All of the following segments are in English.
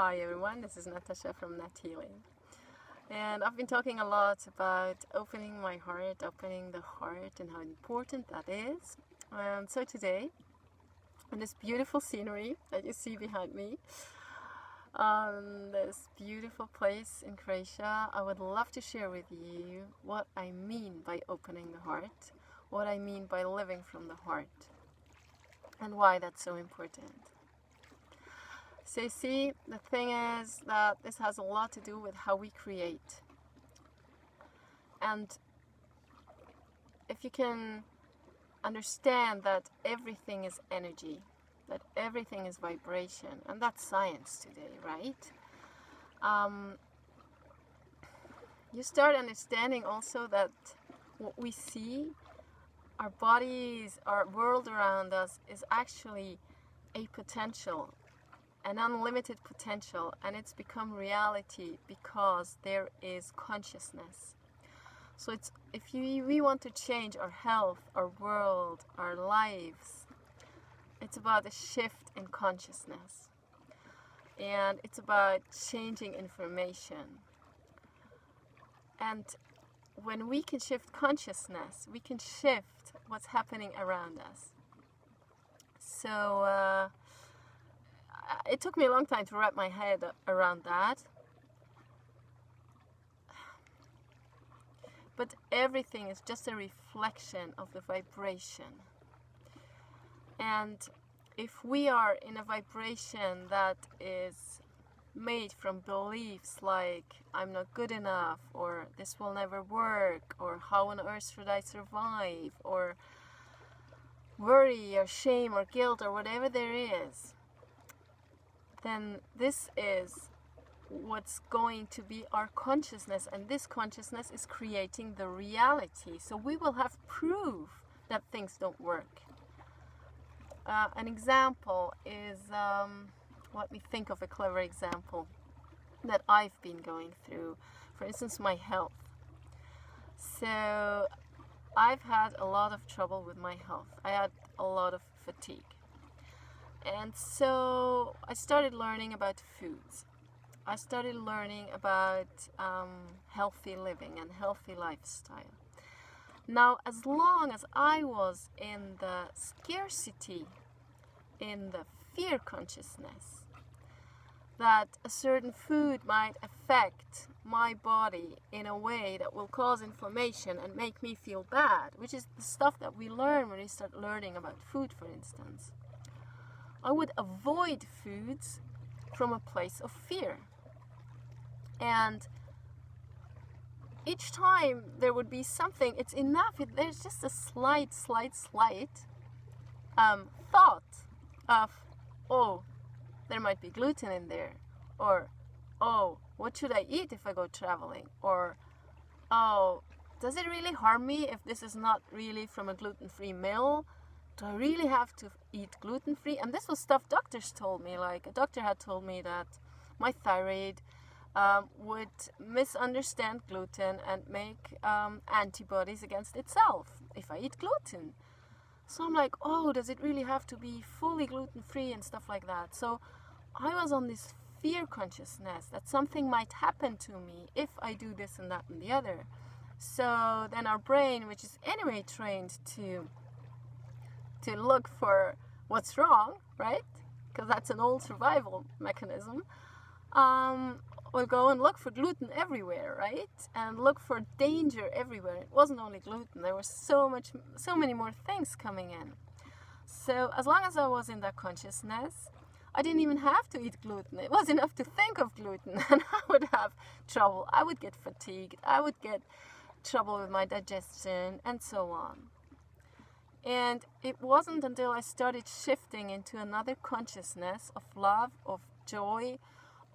Hi everyone, this is Natasa from Nat Healing. And I've been talking a lot about opening my heart, opening the heart, and how important that is. And so today, in this beautiful scenery that you see behind me, this beautiful place in Croatia, I would love to share with you what I mean by opening the heart, what I mean by living from the heart, and why that's so important. So you see, the thing is that this has a lot to do with how we create. And if you can understand that everything is energy, that everything is vibration, and that's science today, right? You start understanding also that what we see, our bodies, our world around us is actually a potential, an unlimited potential, and it's become reality because there is consciousness. So it's if we want to change our health, our world, our lives, it's about a shift in consciousness, and it's about changing information. And when we can shift consciousness, we can shift what's happening around us. So it took me a long time to wrap my head around that. But everything is just a reflection of the vibration. And if we are in a vibration that is made from beliefs like I'm not good enough, or this will never work, or how on earth should I survive, or worry or shame or guilt or whatever there is, then this is what's going to be our consciousness, and this consciousness is creating the reality. So we will have proof that things don't work. An example is, let me think of a clever example that I've been going through. For instance, my health. So I've had a lot of trouble with my health. I had a lot of fatigue. And so I started learning about foods. I started learning about healthy living and healthy lifestyle. Now, as long as I was in the scarcity, in the fear consciousness, that a certain food might affect my body in a way that will cause inflammation and make me feel bad, which is the stuff that we learn when we start learning about food, for instance, I would avoid foods from a place of fear. And each time there would be something, it's enough, there's just a slight thought of, oh, there might be gluten in there, or, oh, what should I eat if I go traveling, or, oh, does it really harm me if this is not really from a gluten-free meal? Do I really have to eat gluten-free? And this was stuff doctors told me. Like, a doctor had told me that my thyroid would misunderstand gluten and make antibodies against itself if I eat gluten. So I'm like, oh, does it really have to be fully gluten-free and stuff like that? So I was on this fear consciousness that something might happen to me if I do this and that and the other. So then our brain, which is anyway trained to look for what's wrong, right? Because that's an old survival mechanism. We'll go and look for gluten everywhere, right? And look for danger everywhere. It wasn't only gluten. There was so many more things coming in. So as long as I was in that consciousness, I didn't even have to eat gluten. It was enough to think of gluten and I would have trouble. I would get fatigued. I would get trouble with my digestion and so on. And it wasn't until I started shifting into another consciousness of love, of joy,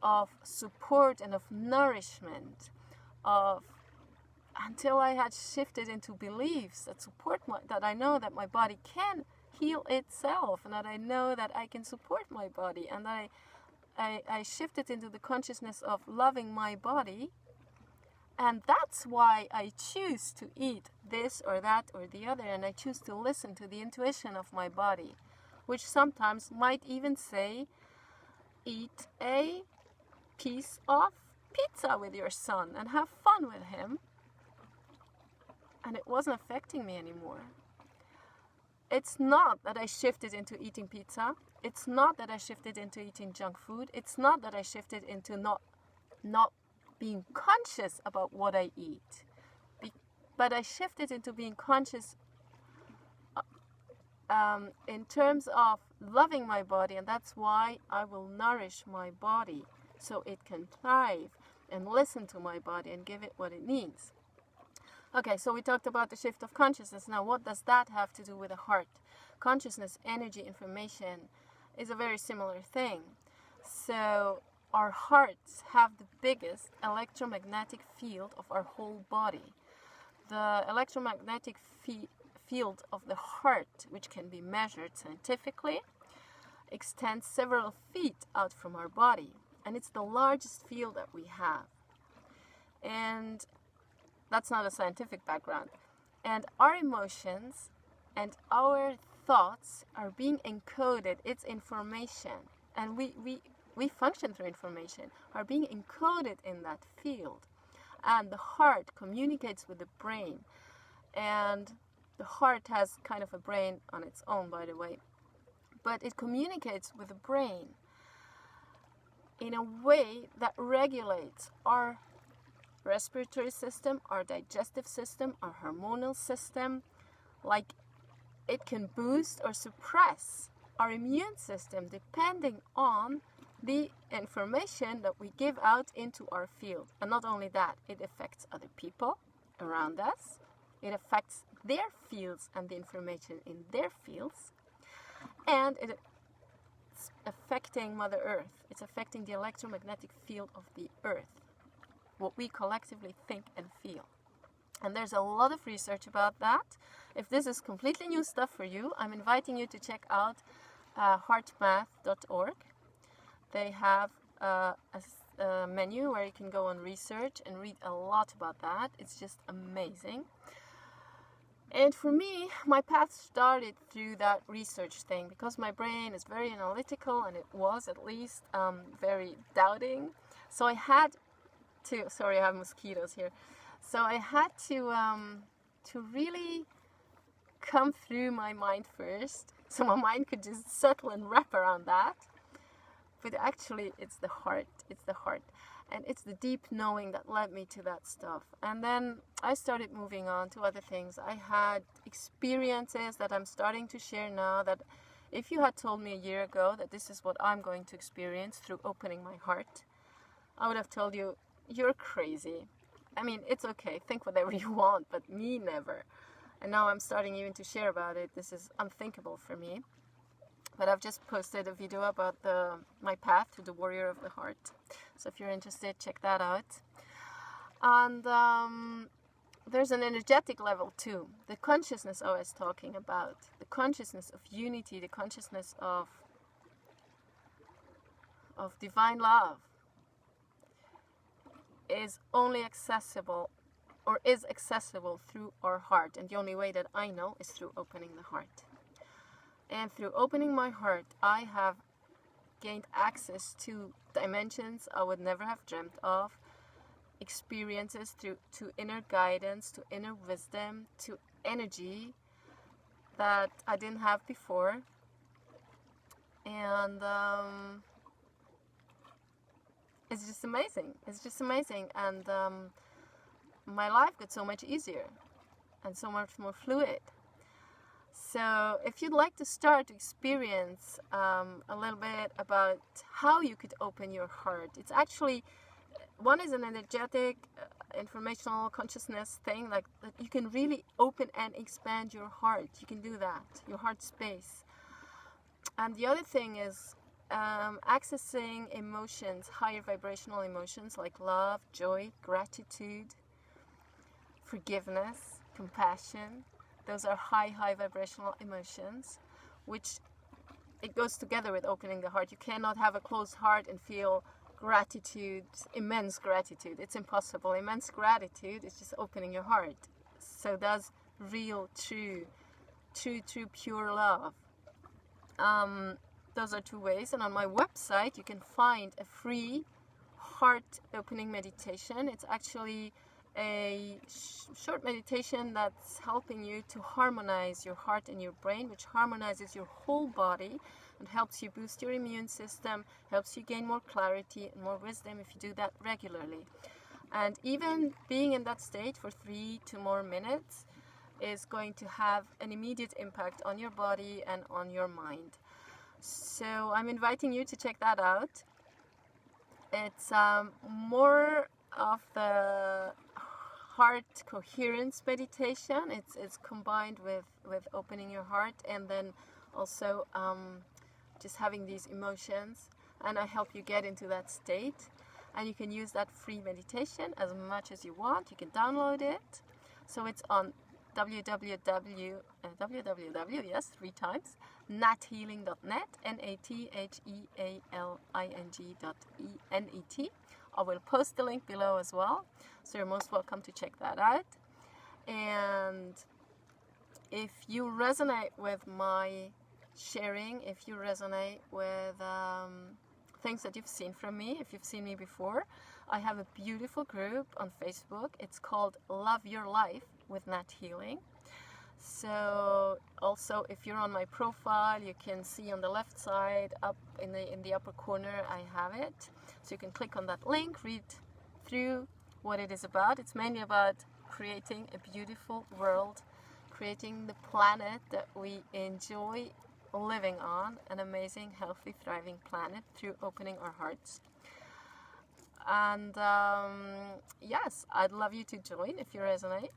of support, and of nourishment, until I had shifted into beliefs that support that I know that my body can heal itself, and that I know that I can support my body, and that I shifted into the consciousness of loving my body. And that's why I choose to eat this or that or the other, and I choose to listen to the intuition of my body, which sometimes might even say, eat a piece of pizza with your son and have fun with him. And it wasn't affecting me anymore. It's not that I shifted into eating pizza. It's not that I shifted into eating junk food. It's not that I shifted into not being conscious about what I eat. But I shifted into being conscious in terms of loving my body, and that's why I will nourish my body so it can thrive, and listen to my body and give it what it needs. Okay, so we talked about the shift of consciousness. Now, what does that have to do with the heart? Consciousness, energy, information is a very similar thing. So our hearts have the biggest electromagnetic field of our whole body. The electromagnetic field of the heart, which can be measured scientifically, extends several feet out from our body. And it's the largest field that we have. And that's not a scientific background. And our emotions and our thoughts are being encoded. It's information. And we function through information, are being encoded in that field. And the heart communicates with the brain. And the heart has kind of a brain on its own, by the way. But it communicates with the brain in a way that regulates our respiratory system, our digestive system, our hormonal system. Like, it can boost or suppress our immune system depending on the information that we give out into our field. And not only that, it affects other people around us. It affects their fields and the information in their fields. And it's affecting Mother Earth. It's affecting the electromagnetic field of the Earth, what we collectively think and feel. And there's a lot of research about that. If this is completely new stuff for you, I'm inviting you to check out heartmath.org. They have a menu where you can go on research and read a lot about that. It's just amazing. And for me, my path started through that research thing, because my brain is very analytical, and it was at least very doubting. So I had to, sorry, I have mosquitoes here. So I had to really come through my mind first, so my mind could just settle and wrap around that. But actually, it's the heart. It's the heart. And it's the deep knowing that led me to that stuff. And then I started moving on to other things. I had experiences that I'm starting to share now, that if you had told me a year ago that this is what I'm going to experience through opening my heart, I would have told you, you're crazy. I mean, it's okay, think whatever you want, but me, never. And now I'm starting even to share about it. This is unthinkable for me. But I've just posted a video about my path to the warrior of the heart. So if you're interested, check that out. And there's an energetic level too. The consciousness I was talking about. The consciousness of unity, the consciousness of divine love is only accessible, or is accessible through our heart. And the only way that I know is through opening the heart. And through opening my heart, I have gained access to dimensions I would never have dreamt of, experiences to inner guidance, to inner wisdom, to energy that I didn't have before. And it's just amazing. It's just amazing. And my life got so much easier and so much more fluid. So if you'd like to start to experience a little bit about how you could open your heart, it's actually, one is an energetic, informational consciousness thing, like that you can really open and expand your heart. You can do that, your heart space. And the other thing is accessing emotions, higher vibrational emotions like love, joy, gratitude, forgiveness, compassion. Those are high vibrational emotions, which it goes together with opening the heart. You cannot have a closed heart and feel gratitude, immense gratitude. It's impossible. Immense gratitude is just opening your heart. So that's real, true, pure love. Those are two ways. And on my website, you can find a free heart opening meditation. It's actually a short meditation that's helping you to harmonize your heart and your brain, which harmonizes your whole body and helps you boost your immune system, helps you gain more clarity and more wisdom if you do that regularly. And even being in that state for 3 to more minutes is going to have an immediate impact on your body and on your mind. So I'm inviting you to check that out. It's more of the heart coherence meditation. It's combined with opening your heart and then also just having these emotions, and I help you get into that state. And you can use that free meditation as much as you want. You can download it. So it's on www, yes, 3 times, nathealing.net, nathealing.net. I will post the link below as well, so you're most welcome to check that out. And if you resonate with my sharing, if you resonate with things that you've seen from me, if you've seen me before, I have a beautiful group on Facebook. It's called Love Your Life with Nat Healing. So also, if you're on my profile, you can see on the left side up in the upper corner I have it. So you can click on that link, read through what it is about. It's mainly about creating a beautiful world, creating the planet that we enjoy living on, an amazing, healthy, thriving planet through opening our hearts. And yes, I'd love you to join if you resonate.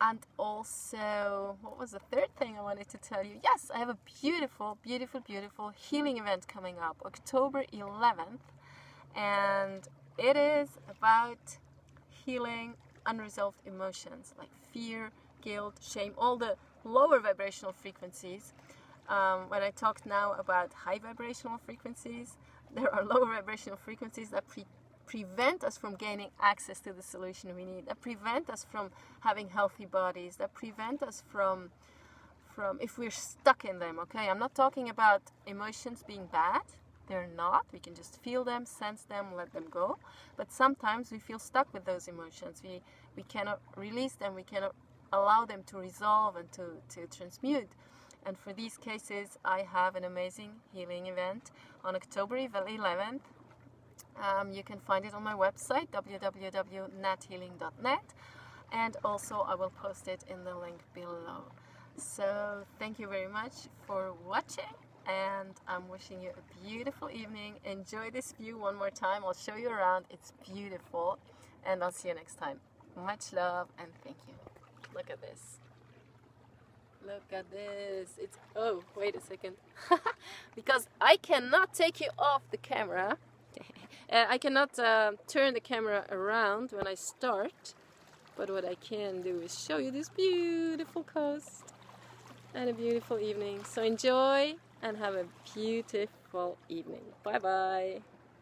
And also, what was the third thing I wanted to tell you? Yes, I have a beautiful, beautiful, beautiful healing event coming up, October 11th. And it is about healing unresolved emotions like fear, guilt, shame, all the lower vibrational frequencies. When I talked now about high vibrational frequencies, there are lower vibrational frequencies that prevent us from gaining access to the solution we need, that prevent us from having healthy bodies, that prevent us from if we're stuck in them, okay? I'm not talking about emotions being bad. They're not. We can just feel them, sense them, let them go. But sometimes we feel stuck with those emotions. We cannot release them. We cannot allow them to resolve and to transmute. And for these cases, I have an amazing healing event on October 11th. You can find it on my website, www.nathealing.net, and also I will post it in the link below. So thank you very much for watching, and I'm wishing you a beautiful evening. Enjoy this view one more time. I'll show you around. It's beautiful, and I'll see you next time. Much love, and thank you. Look at this. Look at this. It's, oh, wait a second. Because I cannot take you off the camera. I cannot turn the camera around when I start, but what I can do is show you this beautiful coast and a beautiful evening. So enjoy and have a beautiful evening. Bye bye.